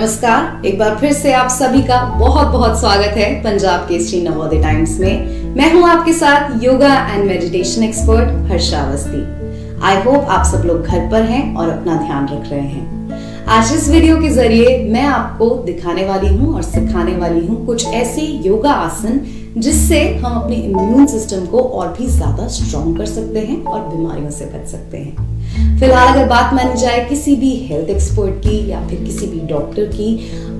नमस्कार, एक बार फिर से आप सभी का बहुत बहुत स्वागत है पंजाब केसरी नवोदय टाइम्स में। मैं हूं आपके साथ yoga and meditation expert Harsha Awasthi. I hope आप सब लोग घर पर हैं और अपना ध्यान रख रहे हैं। आज इस वीडियो के जरिए मैं आपको दिखाने वाली हूं और सिखाने वाली हूं कुछ ऐसे योगा आसन जिससे हम अपने इम्यून सिस्टम को और भी ज्यादा स्ट्रॉन्ग कर सकते हैं और बीमारियों से बच सकते हैं। फिलहाल अगर बात मानी जाए किसी भी हेल्थ एक्सपर्ट की या फिर किसी भी डॉक्टर की,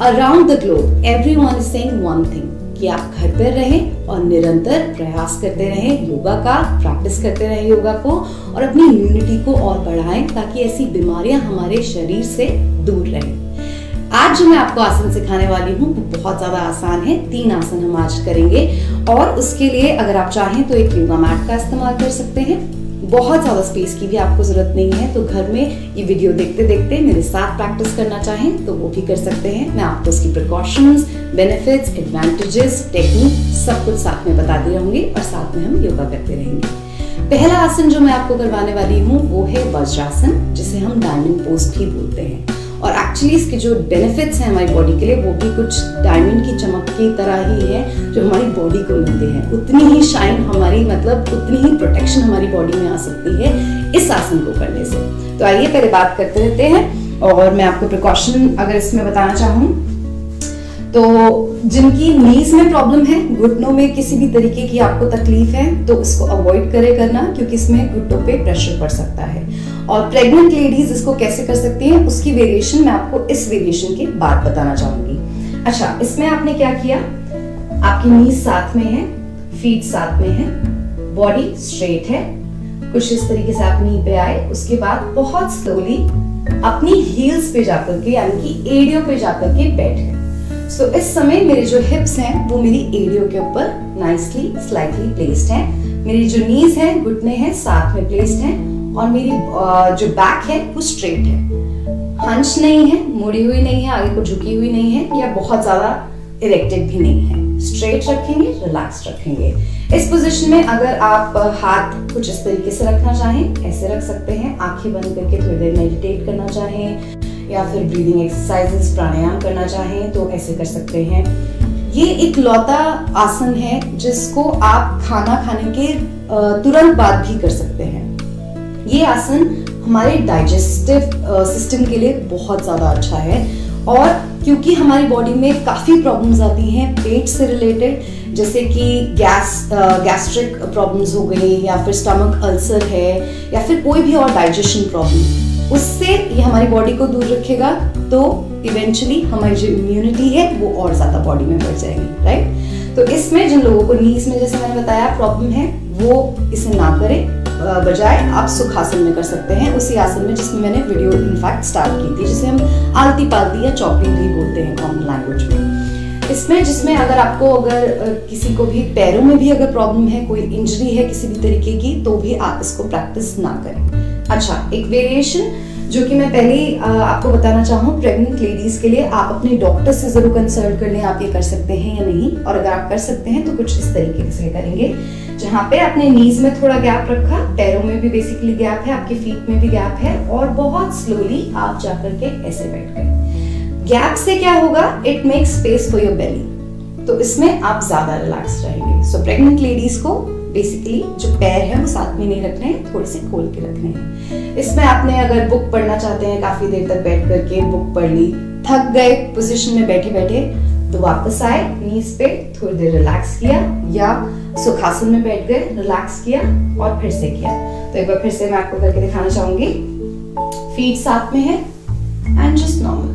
around the globe everyone is saying one thing कि आप घर पर रहें और निरंतर प्रयास करते रहें योगा का, प्रैक्टिस करते रहें योगा को और अपनी इम्यूनिटी को और बढ़ाएं ताकि ऐसी बीमारियां हमारे शरीर से दूर रहें। आज जो मैं आपको आसन सिखाने वाली हूँ वो बहुत ज्यादा आसान है। 3 आसन हम आज करेंगे और उसके लिए अगर आप चाहें तो एक योगा मैट का इस्तेमाल कर सकते हैं। बहुत ज्यादा स्पेस की भी आपको जरूरत नहीं है, तो घर में ये वीडियो देखते देखते मेरे साथ प्रैक्टिस करना चाहें तो वो भी कर सकते हैं। मैं आपको उसकी प्रिकॉशंस, बेनिफिट्स, एडवांटेजेस, टेक्निक सब कुछ साथ में बताती रहूंगी और साथ में हम योगा करते रहेंगे। पहला आसन जो मैं आपको करवाने वाली हूँ वो है वज्रासन, जिसे हम डायमंड पोज भी बोलते हैं। और एक्चुअली इसके जो बेनिफिट्स हैं हमारी बॉडी के लिए वो भी कुछ डायमंड की चमक की तरह ही है जो हमारी बॉडी को मिलते हैं। उतनी ही शाइन हमारी, मतलब उतनी ही प्रोटेक्शन हमारी बॉडी में आ सकती है इस आसन को करने से। तो आइए पहले बात करते रहते हैं और मैं आपको प्रिकॉशन अगर इसमें बताना चाहूँ तो जिनकी नीज में प्रॉब्लम है, घुटनों में किसी भी तरीके की आपको तकलीफ है तो इसको अवॉइड करे करना, क्योंकि इसमें घुटनों पे प्रेशर पड़ सकता है। और प्रेग्नेंट लेडीज इसको कैसे कर सकती हैं उसकी वेरिएशन मैं आपको इस वेरिएशन के बाद बताना चाहूंगी। अच्छा, इसमें आपने क्या किया, आपकी नीज साथ में है, फीट साथ में है, बॉडी स्ट्रेट है, कुछ इस तरीके से आप नी पे आए। उसके बाद बहुत स्लोली अपनी हील्स पे जाकर के यानी कि एडियो पे जाकर के बैठ गए। सो इस समय मेरे जो हिप्स हैं वो मेरी एडियो के ऊपर नाइसली स्लाइटली प्लेस्ड हैं। मेरी जो नीज है, घुटने हैं साथ में प्लेस्ड हैं और मेरी जो बैक है वो स्ट्रेट है, हंच नहीं है, मुड़ी हुई नहीं है, आगे को झुकी हुई नहीं है या बहुत ज्यादा इरेक्टेड भी नहीं है। स्ट्रेट रखेंगे, रिलैक्स रखेंगे। इस पोजीशन में अगर आप हाथ कुछ इस तरीके से रखना चाहें ऐसे रख सकते हैं, आंखें बंद करके थोड़ी देर मेडिटेट करना चाहें या फिर ब्रीदिंग एक्सरसाइजेस, प्राणायाम करना चाहें तो ऐसे कर सकते हैं। ये एक लौता आसन है जिसको आप खाना खाने के तुरंत बाद भी कर सकते हैं। ये आसन हमारे डाइजेस्टिव सिस्टम के लिए बहुत ज्यादा अच्छा है और क्योंकि हमारी बॉडी में काफी प्रॉब्लम्स आती हैं पेट से रिलेटेड, जैसे कि गैस्ट्रिक प्रॉब्लम्स हो गई या फिर स्टमक अल्सर है या फिर कोई भी और डाइजेशन प्रॉब्लम, उससे ये हमारी बॉडी को दूर रखेगा तो इवेंचुअली हमारी जो इम्यूनिटी है वो और ज्यादा बॉडी में बढ़ जाएगी, राइट। तो इसमें जिन लोगों को नीज में जैसे मैंने बताया प्रॉब्लम है वो इसे ना करें, बजाय आप सुखासन में कर सकते हैं, उसी आसन में जिसमें मैंने वीडियो इनफैक्ट स्टार्ट की थी, जिसे हम आलती पालती या चॉपिंग भी बोलते हैं कॉमन लैंग्वेज में। इसमें जिसमें अगर किसी को भी पैरों में भी अगर प्रॉब्लम है, कोई इंजरी है किसी भी तरीके की, तो भी आप इसको प्रैक्टिस ना करें। अच्छा, एक वेरिएशन जो कि मैं पहले आपको बताना चाहूँ प्रेग्नेंट लेडीज के लिए, आप अपने डॉक्टर से जरूर कंसल्ट कर लें आप ये कर सकते हैं या नहीं। और अगर आप कर सकते हैं तो कुछ इस तरीके से करेंगे, जहाँ पे आपने नीज में थोड़ा गैप रखा, पैरों में भी बेसिकली गैप है, आपके फीट में भी गैप है और बहुत स्लोली आप जाकर के ऐसे बैठ गए। गैप से क्या होगा, it makes space for your belly, तो इसमें आप ज्यादा रिलैक्स रहेंगे। सो प्रेग्नेंट लेडीज को बेसिकली जो पैर है वो साथ में नहीं रखने हैं, थोड़े से खोल के रखने हैं। इसमें आपने अगर बुक पढ़ना चाहते हैं, काफी देर तक बैठ करके बुक पढ़ ली, थक गए पोजीशन में बैठे बैठे, तो वापस आए, नीज पे थोड़ी देर रिलैक्स किया या सुखासन में बैठ गए, रिलैक्स किया और फिर से किया। तो एक बार फिर से मैं आपको करके दिखाना चाहूंगी। फीट साथ में है एंड जस्ट नॉर्मल।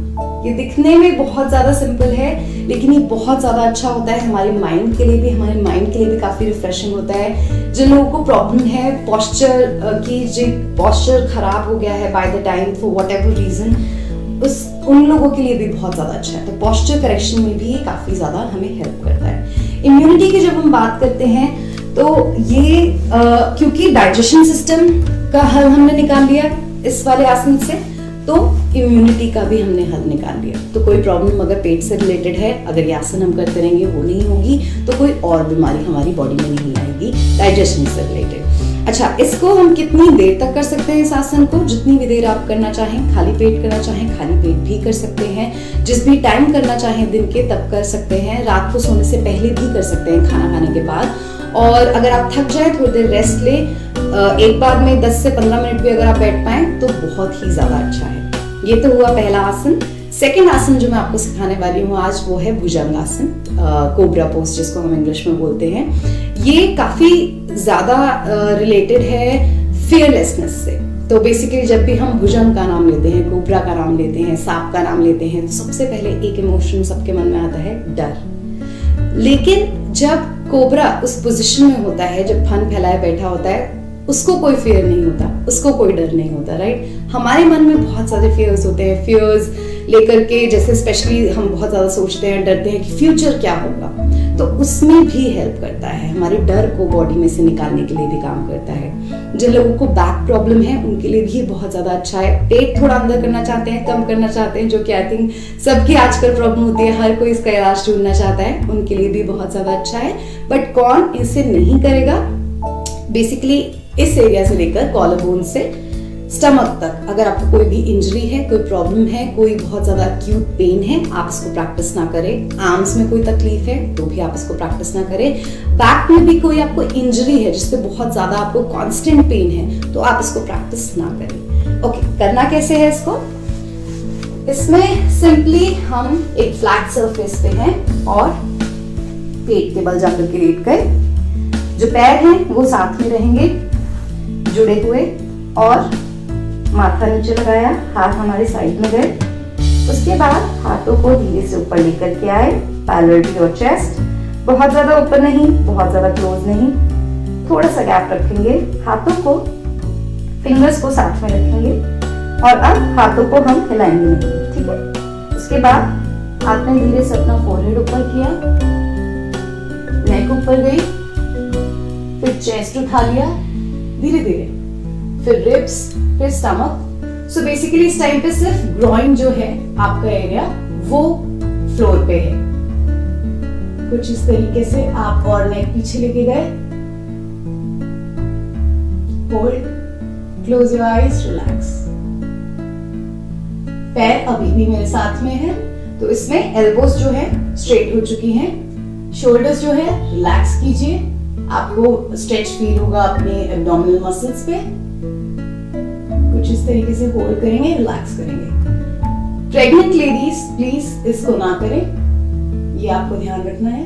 ये दिखने में बहुत ज्यादा सिंपल है लेकिन ये बहुत ज्यादा अच्छा होता है हमारे माइंड के लिए भी, हमारे माइंड के लिए भी काफी रिफ्रेशिंग होता है। जिन लोगों को प्रॉब्लम है पोस्चर की, जो पोस्चर खराब हो गया है by the time for whatever reason, उन लोगों के लिए भी बहुत ज्यादा अच्छा है। तो पोस्चर करेक्शन में भी काफी ज्यादा हमें हेल्प करता है। इम्यूनिटी की जब हम बात करते हैं तो ये क्योंकि डाइजेशन सिस्टम का हल हमने निकाल लिया इस वाले आसन से, तो इम्यूनिटी का भी हमने हल निकाल लिया। तो कोई प्रॉब्लम अगर पेट से रिलेटेड है, अगर ये आसन हम करते रहेंगे वो नहीं होगी, तो कोई और बीमारी हमारी बॉडी में नहीं आएगी डाइजेशन से रिलेटेड। अच्छा, इसको हम कितनी देर तक कर सकते हैं इस आसन को? जितनी भी देर आप करना चाहें, खाली पेट करना चाहें खाली पेट भी कर सकते हैं, जिस भी टाइम करना चाहें दिन के तब कर सकते हैं, रात को सोने से पहले भी कर सकते हैं खाना खाने के बाद। और अगर आप थक जाए थोड़ी देर रेस्ट ले, एक बार में 10 से 15 मिनट भी अगर आप बैठ पाए तो बहुत ही ज्यादा अच्छा है। ये तो हुआ पहला आसन। सेकेंड आसन जो मैं आपको सिखाने वाली हूँ आज वो है भुजंगासन, कोबरा पोज जिसको हम इंग्लिश में बोलते हैं। ये काफी ज्यादा रिलेटेड है फियरलेसनेस से। तो बेसिकली जब भी हम भुजंग का नाम लेते हैं, कोबरा का नाम लेते हैं, सांप का नाम लेते हैं, तो सबसे पहले एक इमोशन सबके मन में आता है डर। लेकिन जब कोबरा उस पोजीशन में होता है, जब फन फैलाए बैठा होता है, उसको कोई फियर नहीं होता, उसको कोई डर नहीं होता, राइट। हमारे मन में बहुत सारे फियर्स होते हैं, फियर्स लेकर के, जैसे स्पेशली हम बहुत ज्यादा सोचते हैं, डरते हैं कि फ्यूचर क्या होगा, तो उसमें भी हेल्प करता है, हमारे डर को बॉडी में से निकालने के लिए भी काम करता है। जिन लोगों को बैक प्रॉब्लम है उनके लिए भी बहुत ज्यादा अच्छा है। पेट थोड़ा अंदर करना चाहते हैं, कम करना चाहते हैं, जो कि आई थिंक सबकी आजकल प्रॉब्लम होती है, हर कोई इसका इलाज ढूंढना चाहता है, उनके लिए भी बहुत ज्यादा अच्छा है। बट कौन इसे नहीं करेगा? बेसिकली इस एरिया से लेकर कॉलर बोन से स्टमक तक, अगर आपको कोई भी इंजरी है, कोई प्रॉब्लम है, कोई बहुत ज्यादा एक्यूट पेन है, आप इसको प्रैक्टिस ना करें। आर्म्स में कोई तकलीफ है तो भी आप इसको प्रैक्टिस ना करें। बैक में भी कोई आपको इंजरी है जिससे बहुत ज्यादा आपको कांस्टेंट पेन है तो आप इसको प्रैक्टिस ना करें। ओके, करना कैसे है इसको? इसमें सिंपली हम एक फ्लैट सरफेस पे हैं और पेट के बल जाकर के लेट गए, जो पैर हैं वो साथ में रहेंगे जुड़े हुए, और माथा नीचे लगाया, हाथ हमारे साइड में गए। उसके बाद हाथों को धीरे से ऊपर लेकर के आए, पैरेलल टू योर चेस्ट, बहुत ज्यादा ऊपर नहीं, बहुत ज्यादा क्लोज नहीं, थोड़ा सा गैप रखेंगे। हाथों को, फिंगर्स को साथ में रखेंगे और अब हाथों को हम हिलाएंगे नहीं, ठीक है। उसके बाद आपने धीरे से अपना फोरहेड ऊपर किया, नेक ऊपर गई, फिर चेस्ट उठा लिया धीरे धीरे, फिर रिब्स, फिर स्टमक। सो बेसिकली इस टाइम पे सिर्फ ग्रॉइन जो है आपका एरिया वो फ्लोर पे है। कुछ इस तरीके से आप और नेक पीछे लेके गए, hold, close your eyes, relax. पैर अभी भी मेरे साथ में है, तो इसमें एल्बोस जो है स्ट्रेट हो चुकी हैं, शोल्डर्स जो है रिलैक्स कीजिए, आपको स्ट्रेच फील होगा अपने एब्डोमिनल मसल्स पे। कुछ इस तरीके से होल्ड करेंगे, रिलैक्स करेंगे। प्रेग्नेंट लेडीज प्लीज इसको ना करें, ये आपको ध्यान रखना है।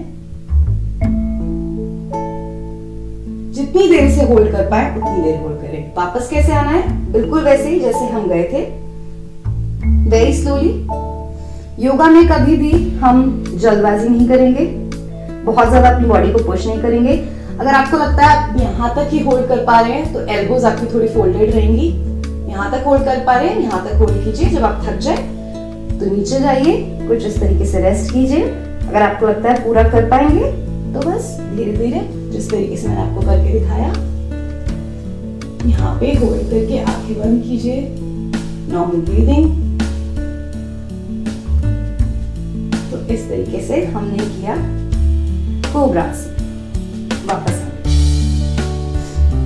जितनी देर से होल्ड कर पाए उतनी देर होल्ड करें। वापस कैसे आना है? बिल्कुल वैसे ही जैसे हम गए थे, वेरी स्लोली। योगा में कभी भी हम जल्दबाजी नहीं करेंगे, बहुत ज्यादा अपनी बॉडी को पुश नहीं करेंगे। अगर आपको लगता है आप यहां तक ही होल्ड कर पा रहे हैं तो एल्बोज आपकी थोड़ी फोल्डेड रहेंगी। यहां तक होल्ड कर पा रहे हैं, यहां तक होल्ड कीजिए। जब आप थक जाए तो नीचे जाइए, कुछ इस तरीके से रेस्ट कीजिए। अगर आपको लगता है पूरा कर पाएंगे तो बस धीरे धीरे जिस तरीके से मैंने आपको करके दिखाया, यहाँ पे होल्ड करके आंखें बंद कीजिए, नॉर्मल ब्रीदिंग। तो इस तरीके से हमने किया कोबरा। वापस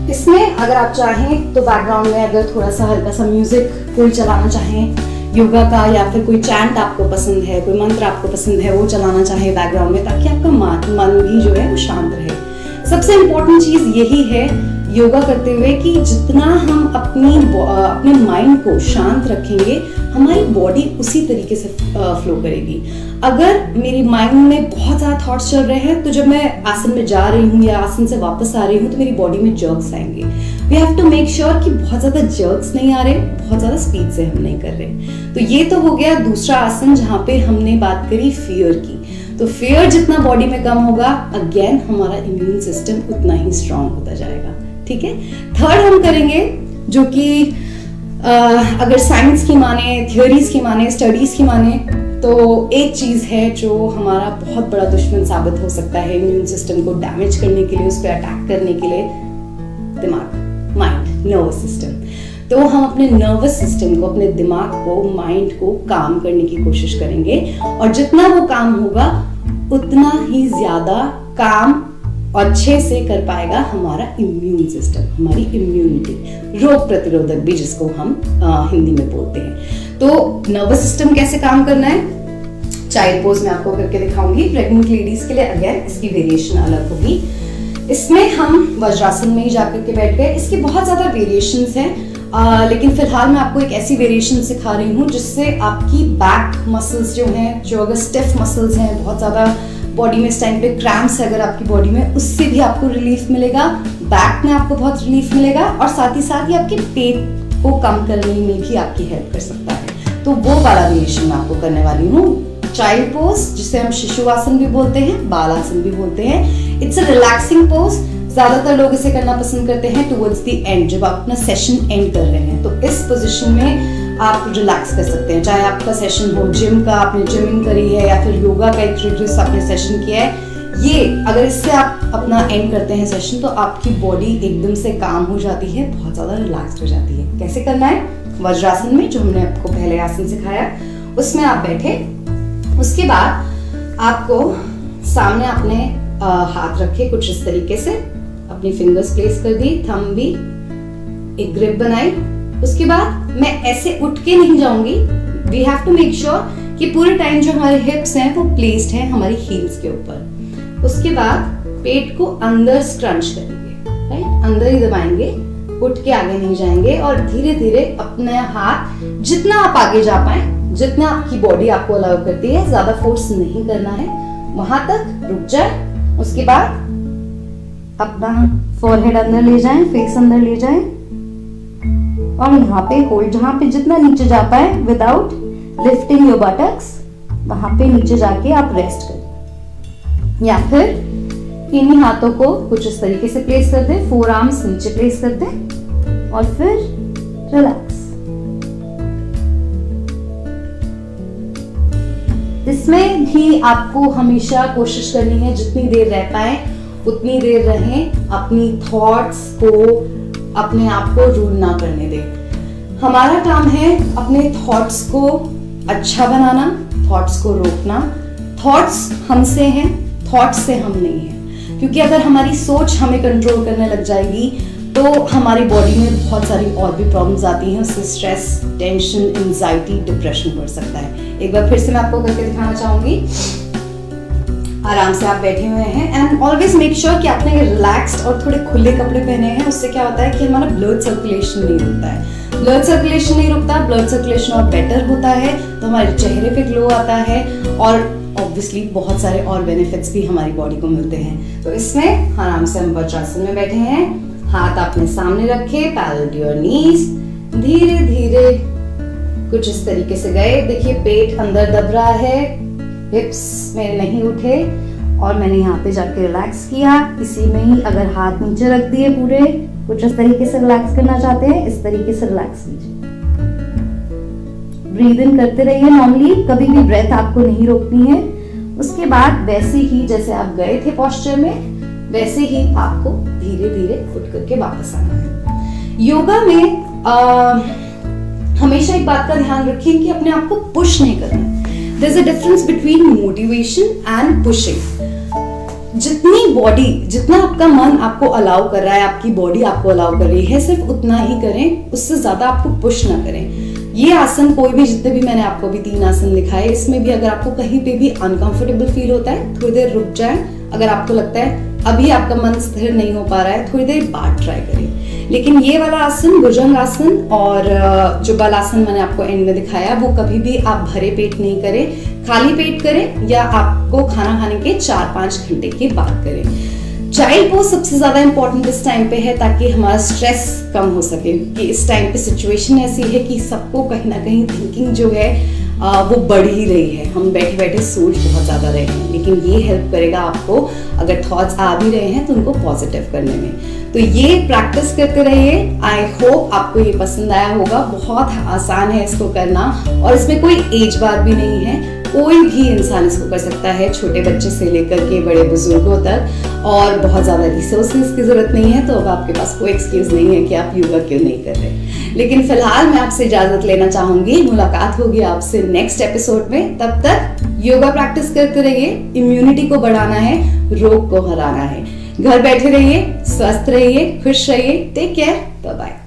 इसमें अगर आप चाहें तो बैकग्राउंड में अगर थोड़ा सा हल्का सा म्यूजिक कोई चलाना चाहें योगा का, या फिर कोई चैंट आपको पसंद है, कोई मंत्र आपको पसंद है, वो चलाना चाहें बैकग्राउंड में, ताकि आपका मन भी जो है वो शांत रहे। सबसे इम्पोर्टेंट चीज यही है योगा करते हुए कि जितना हम अपने माइंड को शांत रखेंगे, हमारी बॉडी उसी तरीके से फ्लो करेगी। अगर मेरी माइंड में बहुत ज्यादा थॉट्स चल रहे हैं तो जब मैं आसन में जा रही हूँ या आसन से वापस आ रही हूँ तो मेरी बॉडी में जर्क्स आएंगे। We have to make sure कि बहुत ज्यादा जर्क्स नहीं आ रहे, बहुत ज्यादा स्पीड से हम नहीं कर रहे। तो ये तो हो गया दूसरा आसन जहाँ पे हमने बात करी फियर की। तो फियर जितना बॉडी में कम होगा, अगेन हमारा इम्यून सिस्टम उतना ही स्ट्रांग होता जाएगा। ठीक है, थर्ड हम करेंगे जो कि अगर साइंस की माने, थियोरीज की माने, स्टडीज की माने, तो एक चीज है जो हमारा बहुत बड़ा दुश्मन साबित हो सकता है इम्यून सिस्टम को डैमेज करने के लिए, उस पर अटैक करने के लिए, दिमाग, माइंड, नर्वस सिस्टम। तो हम अपने नर्वस सिस्टम को, अपने दिमाग को, माइंड को काम करने की कोशिश करेंगे, और जितना वो काम होगा उतना ही ज्यादा काम अच्छे से कर पाएगा हमारा इम्यून सिस्टम, हमारी इम्यूनिटी, रोग प्रतिरोधक भी जिसको हम हिंदी में बोलते हैं। तो नर्वस सिस्टम कैसे काम करना है, चाइल्ड पोज में आपको करके दिखाऊंगी। प्रेग्नेंट लेडीज के लिए अगेन इसकी वेरिएशन अलग होगी। इसमें हम वज्रासन में ही जाकर के बैठ गए। इसके बहुत ज्यादा वेरिएशंस हैं, लेकिन फिलहाल मैं आपको एक ऐसी वेरिएशन सिखा रही हूँ जिससे आपकी बैक मसल्स जो हैं, जो अगर स्टिफ मसल्स हैं, बहुत ज्यादा बॉडी में इस टाइम पे क्रैम्प्स है अगर आपकी बॉडी में, उससे भी आपको रिलीफ मिलेगा, बैक में आपको बहुत रिलीफ मिलेगा, और साथ ही साथ ये आपके पेट को कम करने में भी आपकी हेल्प कर सकता है। तो वो वाला वेरिएशन मैं आपको करने वाली हूँ। चाइल्ड पोज, जिसे हम शिशु आसन भी बोलते हैं, बाल आसन भी बोलते हैं। It's a relaxing pose. ज्यादातर लोग इसे करना पसंद करते हैं टुवर्ड्स द एंड, जब आप अपना सेशन एंड कर रहे हैं, तो इस पोजीशन में आप रिलैक्स कर सकते हैं। चाहे आपका सेशन हो जिम का, आपने जिमिंग करी है, या फिर योगा का एक रिग्रेस आपने सेशन किया है, ये अगर इससे आप अपना एंड करते हैं सेशन, तो आपकी बॉडी एकदम से काम हो जाती है, बहुत ज्यादा रिलैक्स्ड हो जाती है। कैसे करना है, वज्रासन में, जो हमने आपको पहले आसन सिखाया, उसमें आप बैठे। उसके बाद आपको सामने अपने हाथ रखे कुछ इस तरीके से, अपनी फिंगर्स प्लेस कर दी, थंब भी, एक ग्रिप बनाई। उसके बाद मैं ऐसे उठ के नहीं जाऊंगी, we have to make sure कि पूरे टाइम जो हमारे हिप्स हैं वो प्लेस्ड हैं हमारी हील्स के ऊपर। उसके बाद पेट को अंदर स्क्रंच करेंगे, राइट, अंदर ही दबाएंगे, उठ के आगे नहीं जाएंगे, और धीरे धीरे अपने हाथ जितना आप आगे जा पाए, जितना आपकी बॉडी आपको अलाउ करती है, ज्यादा फोर्स नहीं करना है, वहां तक रुक जाए। उसके बाद अपना फोरहेड अंदर ले जाएं, फेस अंदर ले जाएं, और यहाँ पे होल्ड, जहां पे जितना नीचे जा पाए विदाउट लिफ्टिंग योर बटक्स, वहां पे नीचे जाके आप रेस्ट करें, या फिर इन्हीं हाथों को कुछ इस तरीके से प्लेस कर दें, फोर आर्म्स नीचे प्लेस कर दें, और फिर रिलैक्स। इसमें भी आपको हमेशा कोशिश करनी है जितनी देर रह पाए उतनी देर रहें, अपनी थॉट्स को, अपने आप को रूल ना करने दें। हमारा काम है अपने थॉट्स को अच्छा बनाना, थॉट्स को रोकना। थॉट्स हमसे हैं, थॉट्स से हम नहीं हैं, क्योंकि अगर हमारी सोच हमें कंट्रोल करने लग जाएगी तो हमारी बॉडी में बहुत सारी और भी प्रॉब्लम्स आती हैं, उससे स्ट्रेस, टेंशन, एंजाइटी, डिप्रेशन बढ़ सकता है। एक बार फिर से मैं आपको करके दिखाना चाहूंगी। आराम से आप बैठे हुए हैं, एंड ऑलवेज मेक श्योर कि आपने रिलैक्स्ड और थोड़े खुले कपड़े पहने हैं। उससे क्या होता है कि हमारा ब्लड सर्कुलेशन नहीं रुकता है। ब्लड सर्कुलेशन नहीं रुकता, ब्लड सर्कुलेशन और बेटर होता है, तो हमारे चेहरे पे ग्लो आता है, और ऑब्वियसली बहुत सारे और बेनिफिट्स भी हमारी बॉडी को मिलते हैं। तो इसमें आराम से हम वज्रासन में बैठे हैं, हाथ अपने सामने रखे, पैरेलल टू योर नीज, धीरे धीरे कुछ इस तरीके से गए। देखिए पेट अंदर दब रहा है, हिप्स में नहीं उठे, और मैंने यहाँ पे जाके रिलैक्स किया। इसी में ही अगर हाथ नीचे रख दिए पूरे, कुछ इस तरीके से रिलैक्स करना चाहते हैं, इस तरीके से रिलैक्स कीजिए। ब्रीद इन करते रहिए नॉर्मली, कभी भी ब्रेथ आपको नहीं रोकनी है। उसके बाद वैसे ही जैसे आप गए थे पोस्चर में, वैसे ही आपको धीरे धीरे उठ करके वापस आना है। योगा में हमेशा एक बात का ध्यान रखें कि अपने आप को पुश नहीं करना। There's a difference between motivation and pushing. जितना आपका मन आपको अलाउ कर रहा है, आपकी बॉडी आपको अलाउ कर रही है, सिर्फ उतना ही करें, उससे ज्यादा आपको पुश ना करें। ये आसन कोई भी, जितने भी मैंने आपको भी 3 आसन दिखाए, इसमें भी अगर आपको कहीं पे भी अनकंफर्टेबल फील होता है, थोड़ी देर रुक जाए। अगर आपको लगता है अभी आपका मन स्थिर नहीं हो पा रहा है, थोड़ी देर बाद ट्राई करिए। लेकिन ये वाला आसन, भुजंग आसन, और जो बलासन मैंने आपको एंड में दिखाया, वो कभी भी आप भरे पेट नहीं करें, खाली पेट करें, या आपको खाना खाने के 4-5 घंटे के बाद करें। चाइल्ड पोज सबसे ज्यादा इंपॉर्टेंट इस टाइम पे है, ताकि हमारा स्ट्रेस कम हो सके, कि इस टाइम पे सिचुएशन ऐसी है कि सबको कहीं ना कहीं थिंकिंग जो है वो बढ़ ही रही है, हम बैठे बैठे सोच बहुत ज्यादा रहे हैं। लेकिन ये हेल्प करेगा आपको, अगर थॉट्स आ भी रहे हैं तो उनको पॉजिटिव करने में। तो ये प्रैक्टिस करते रहिए। आई होप आपको ये पसंद आया होगा। बहुत आसान है इसको करना, और इसमें कोई एज बार भी नहीं है, कोई भी इंसान इसको कर सकता है, छोटे बच्चे से लेकर के बड़े बुजुर्गों तक, और बहुत ज्यादा रिसोर्सेज की जरूरत नहीं है। तो अब आपके पास कोई एक्सक्यूज नहीं है कि आप योगा क्यों नहीं कर रहे। लेकिन फिलहाल मैं आपसे इजाजत लेना चाहूंगी, मुलाकात होगी आपसे नेक्स्ट एपिसोड में। तब तक योगा प्रैक्टिस करते रहिए, इम्यूनिटी को बढ़ाना है, रोग को हराना है। घर बैठे रहिए, स्वस्थ रहिए, खुश रहिए। Take care, bye bye.